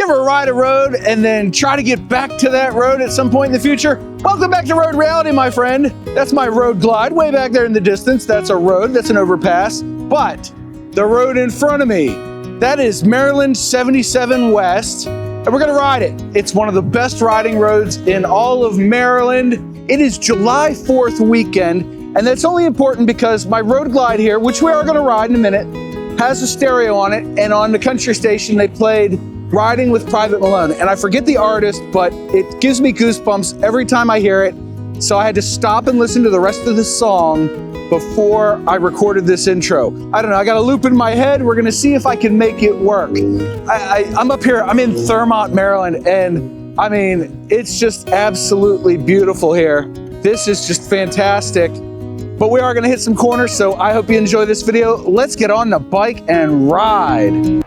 You ever ride a road and then try to get back to that road at some point in the future? Welcome back to Road Reality, my friend. That's my road glide way back there in the distance. That's a road, that's an overpass. But the road in front of me, that is Maryland 77 West, and we're gonna ride it. It's one of the best riding roads in all of Maryland. It is July 4th weekend, and that's only important because my road glide here, which we are gonna ride in a minute, has a stereo on it, and on the country station they played Riding with Private Malone. And I forget the artist, but it gives me goosebumps every time I hear it. So I had to stop and listen to the rest of the song before I recorded this intro. I don't know, I got a loop in my head. We're gonna see if I can make it work. I'm up here, I'm in Thurmont, Maryland, and I mean, it's just absolutely beautiful here. This is just fantastic. But we are gonna hit some corners, so I hope you enjoy this video. Let's get on the bike and ride.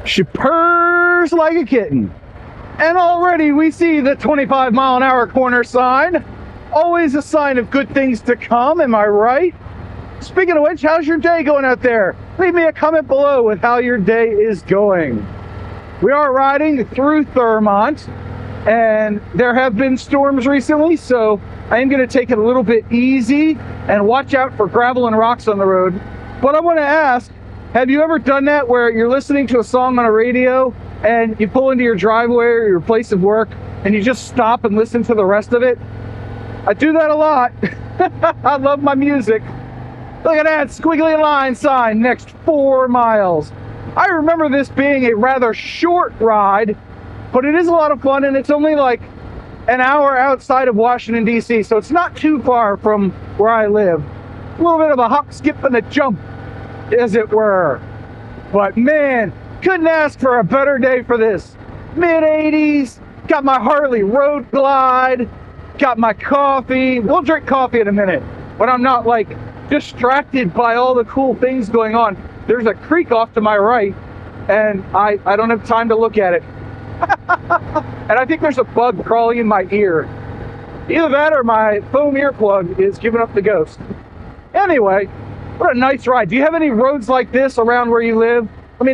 She purrs like a kitten. And already we see the 25-mile-an-hour corner sign. Always a sign of good things to come, am I right? Speaking of which, how's your day going out there? Leave me a comment below with how your day is going. We are riding through Thurmont, and there have been storms recently, so I am going to take it a little bit easy and watch out for gravel and rocks on the road. But I want to ask, have you ever done that where you're listening to a song on a radio and you pull into your driveway or your place of work and you just stop and listen to the rest of it? I do that a lot. I love my music. Look at that squiggly line sign, next 4 miles. I remember this being a rather short ride, but it is a lot of fun, and it's only like an hour outside of Washington, D.C., so it's not too far from where I live. A little bit of a hop, skip, and a jump, as it were. But man, couldn't ask for a better day for this. Mid-80s, got my Harley road glide, got my coffee. We'll drink coffee in a minute, but I'm not like distracted by all the cool things going on. There's a creek off to my right, and I don't have time to look at it. And I think there's a bug crawling in my ear. Either that or my foam earplug is giving up the ghost. Anyway, what a nice ride. Do you have any roads like this around where you live? Let me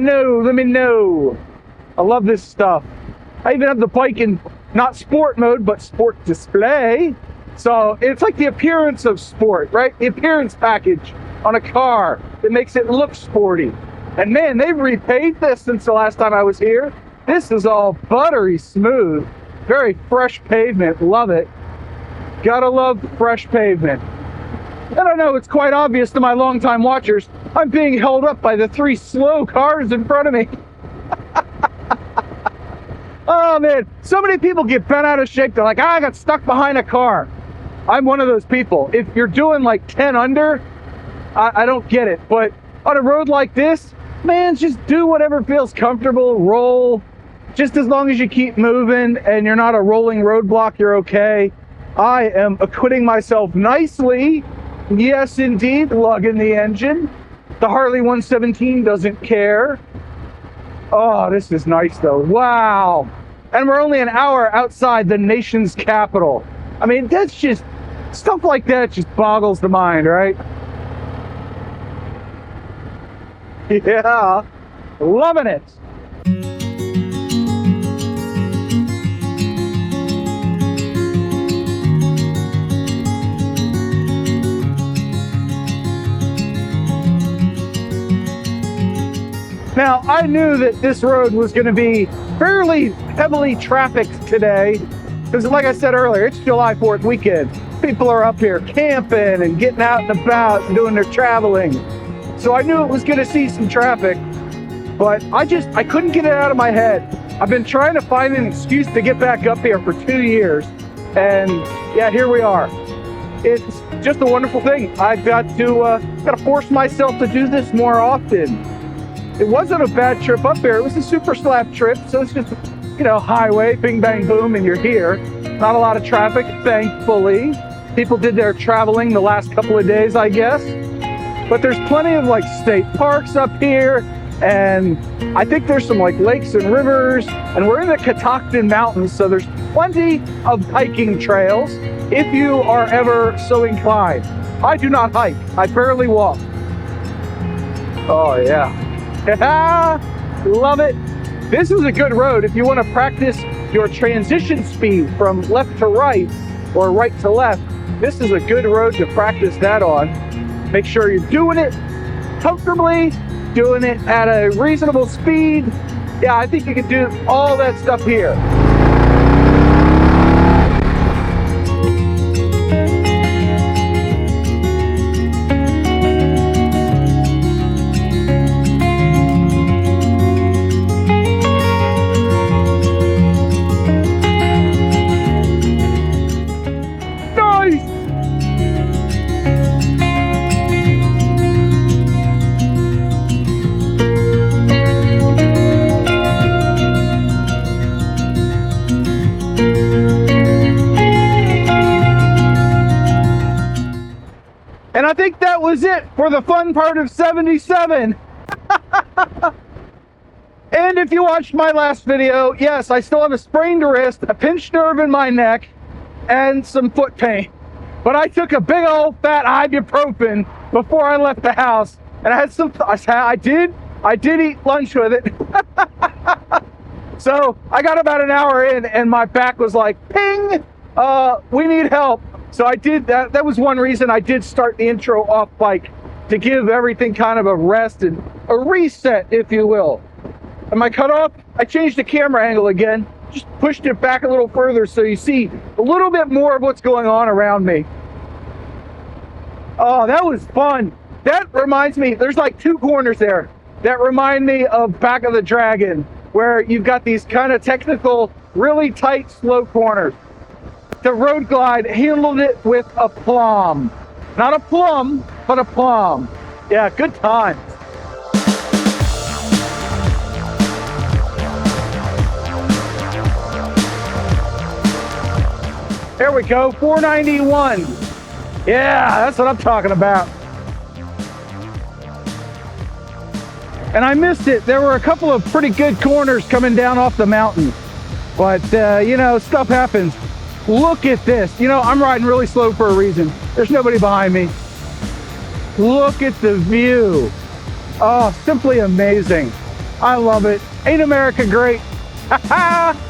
know. I love this stuff. I even have the bike in not sport mode, but sport display. So it's like the appearance of sport, right? The appearance package on a car that makes it look sporty. And man, they've repaved this since the last time I was here. This is all buttery smooth. Very fresh pavement, love it. Gotta love fresh pavement. I don't know, it's quite obvious to my longtime watchers, I'm being held up by the 3 slow cars in front of me. Oh man, so many people get bent out of shape. They're like, I got stuck behind a car. I'm one of those people. If you're doing like 10 under, I don't get it. But on a road like this, man, just do whatever feels comfortable, roll. Just as long as you keep moving and you're not a rolling roadblock, you're okay. I am acquitting myself nicely. Yes, indeed, lugging the engine. The Harley 117 doesn't care. Oh, this is nice though. Wow. And we're only an hour outside the nation's capital. I mean, that's just, stuff like that just boggles the mind, right? Yeah, loving it. Now, I knew that this road was going to be fairly heavily trafficked today, because like I said earlier, it's July 4th weekend. People are up here camping and getting out and about and doing their traveling. So I knew it was going to see some traffic, but I couldn't get it out of my head. I've been trying to find an excuse to get back up here for 2 years, and yeah, here we are. It's just a wonderful thing. I've got to force myself to do this more often. It wasn't a bad trip up here. It was a super slap trip, so it's just, you know, highway, bing, bang, boom, and you're here. Not a lot of traffic, thankfully. People did their traveling the last couple of days, I guess. But there's plenty of like state parks up here, and I think there's some like lakes and rivers, and we're in the Catoctin Mountains, so there's plenty of hiking trails if you are ever so inclined. I do not hike. I barely walk. Oh yeah. Love it. This is a good road if you want to practice your transition speed from left to right or right to left. This is a good road to practice that on. Make sure you're doing it comfortably, doing it at a reasonable speed. Yeah, I think you can do all that stuff here. And I think that was it for the fun part of 77. And if you watched my last video, yes, I still have a sprained wrist, a pinched nerve in my neck, and some foot pain. But I took a big old fat ibuprofen before I left the house, and I had some. I did eat lunch with it. So I got about an hour in, and my back was like, "Ping! We need help." So I did that. That was one reason I did start the intro off bike, to give everything kind of a rest and a reset, if you will. Am I cut off? I changed the camera angle again, just pushed it back a little further so you see a little bit more of what's going on around me. Oh, that was fun. That reminds me, there's like two corners there that remind me of Back of the Dragon, where you've got these kind of technical, really tight, slow corners. The Road Glide handled it with aplomb. Not a plum, but aplomb. Yeah, good times. There we go, 491. Yeah, that's what I'm talking about. And I missed it. There were a couple of pretty good corners coming down off the mountain. But, you know, stuff happens. Look at this. You know, I'm riding really slow for a reason. There's nobody behind me. Look at the view. Oh, simply amazing. I love it. Ain't America great? Ha ha!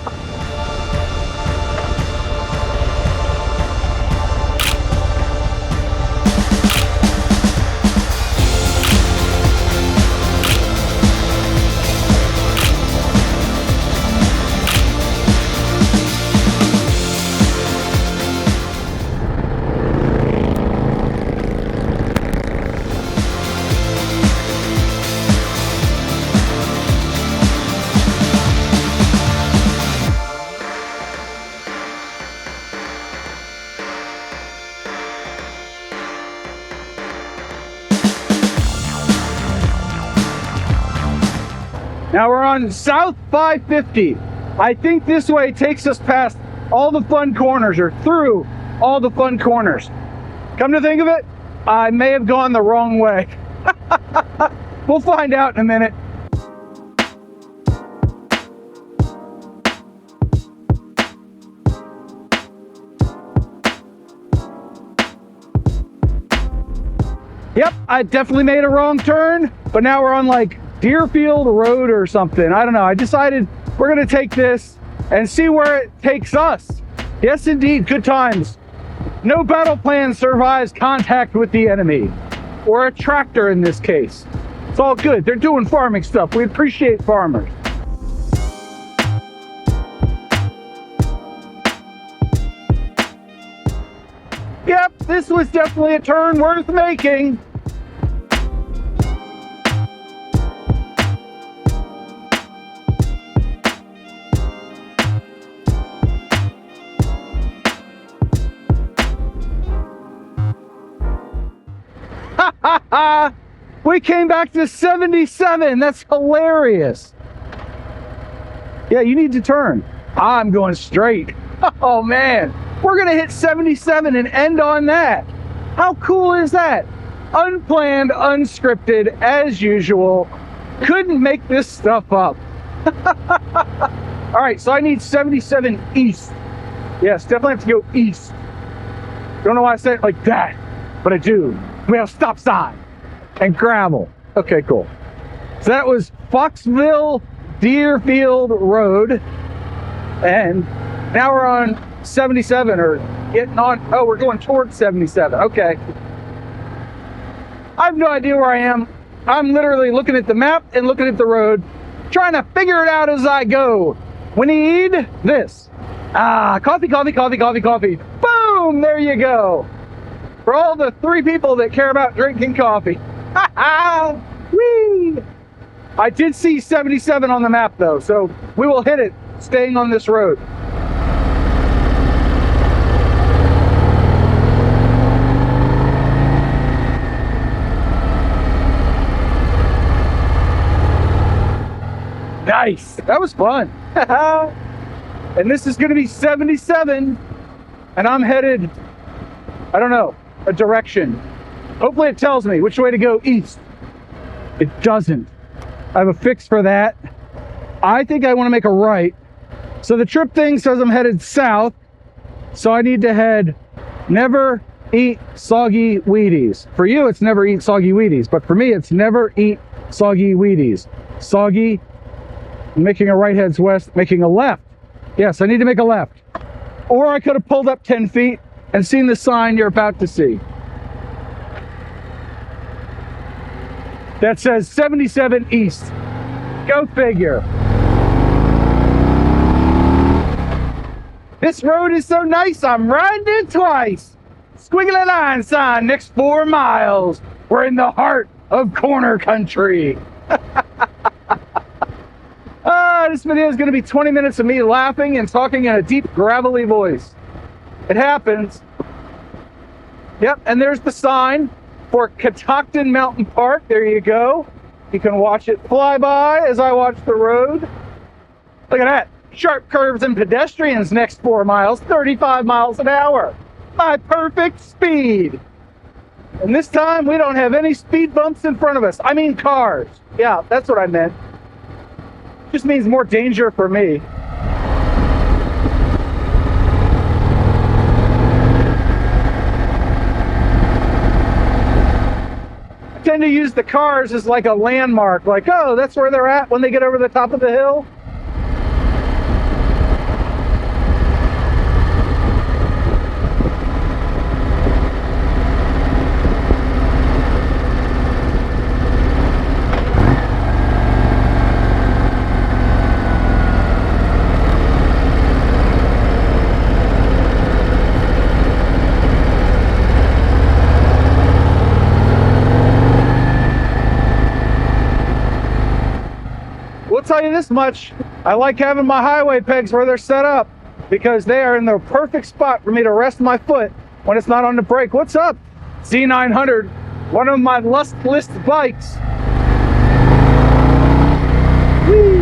Now we're on South 550. I think this way takes us past all the fun corners, or through all the fun corners. Come to think of it, I may have gone the wrong way. We'll find out in a minute. Yep, I definitely made a wrong turn, but now we're on like Deerfield Road or something. I don't know. I decided we're gonna take this and see where it takes us. Yes, indeed, good times. No battle plan survives contact with the enemy, or a tractor in this case. It's all good. They're doing farming stuff. We appreciate farmers. Yep, this was definitely a turn worth making. We came back to 77. That's hilarious. Yeah, you need to turn. I'm going straight. Oh man, we're gonna hit 77 and end on that. How cool is that? Unplanned, unscripted, as usual. Couldn't make this stuff up. All right, so I need 77 east. Yes, definitely have to go east. Don't know why I said it like that, but I do. We have stop sign and gravel. Okay, cool. So that was Foxville Deerfield Road, and now we're on 77, or getting on, oh, we're going towards 77. Okay. I have no idea where I am. I'm literally looking at the map and looking at the road, trying to figure it out as I go. We need this. Coffee, coffee, coffee, coffee, coffee. Boom, there you go. For all the 3 people that care about drinking coffee. Ha ha! Whee! I did see 77 on the map though, so we will hit it staying on this road. Nice, that was fun. And this is gonna be 77, and I'm headed, I don't know, a direction. Hopefully it tells me which way to go east. It doesn't. I have a fix for that. I think I want to make a right. So the trip thing says I'm headed south. So I need to head never eat soggy Wheaties. For you, it's never eat soggy Wheaties. But for me, it's never eat soggy Wheaties. Soggy, making a right heads west, making a left. Yes, I need to make a left. Or I could have pulled up 10 feet and seen the sign you're about to see. That says 77 East. Go figure. This road is so nice, I'm riding it twice. Squiggly line sign, next 4 miles. We're in the heart of corner country. This video is going to be 20 minutes of me laughing and talking in a deep, gravelly voice. It happens. Yep, and there's the sign for Catoctin Mountain Park. There you go. You can watch it fly by as I watch the road. Look at that. Sharp curves and pedestrians next 4 miles, 35 miles an hour. My perfect speed. And this time we don't have any speed bumps in front of us. I mean cars. Yeah, that's what I meant. Just means more danger for me. I tend to use the cars as like a landmark, like, oh, that's where they're at when they get over the top of the hill. I'll tell you this much, I like having my highway pegs where they're set up because they are in the perfect spot for me to rest my foot when it's not on the brake. What's up? Z900, one of my lust list bikes. Whee!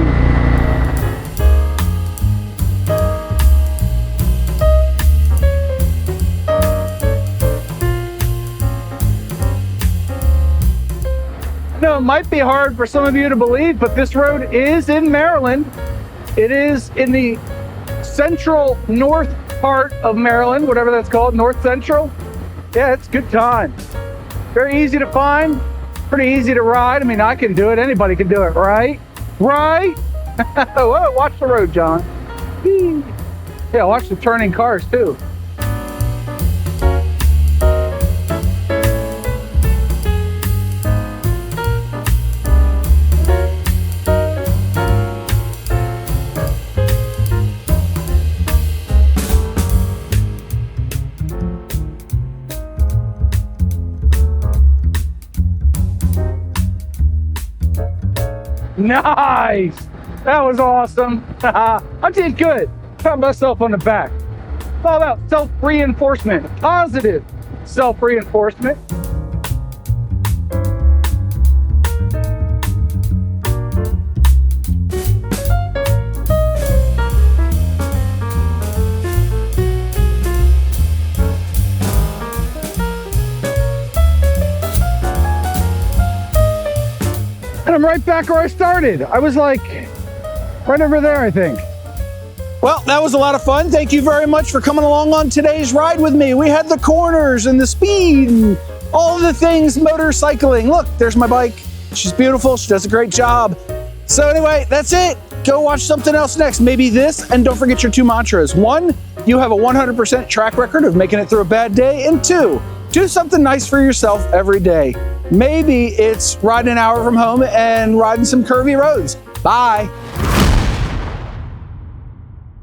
No, it might be hard for some of you to believe, but this road is in Maryland. It is in the central north part of Maryland, whatever that's called, north central. Yeah, it's good time. Very easy to find, pretty easy to ride. I mean, I can do it, anybody can do it, right? Right? Whoa, watch the road, John. Yeah, watch the turning cars too. Nice! That was awesome. I did good. Pat myself on the back. It's all about self-reinforcement, positive self-reinforcement. And I'm right back where I started. I was like right over there, I think. Well, that was a lot of fun. Thank you very much for coming along on today's ride with me. We had the corners and the speed and all of the things motorcycling. Look, there's my bike. She's beautiful. She does a great job. So anyway, that's it. Go watch something else next. Maybe this, and don't forget your 2 mantras. 1, you have a 100% track record of making it through a bad day. And 2, do something nice for yourself every day. Maybe it's riding an hour from home and riding some curvy roads. Bye.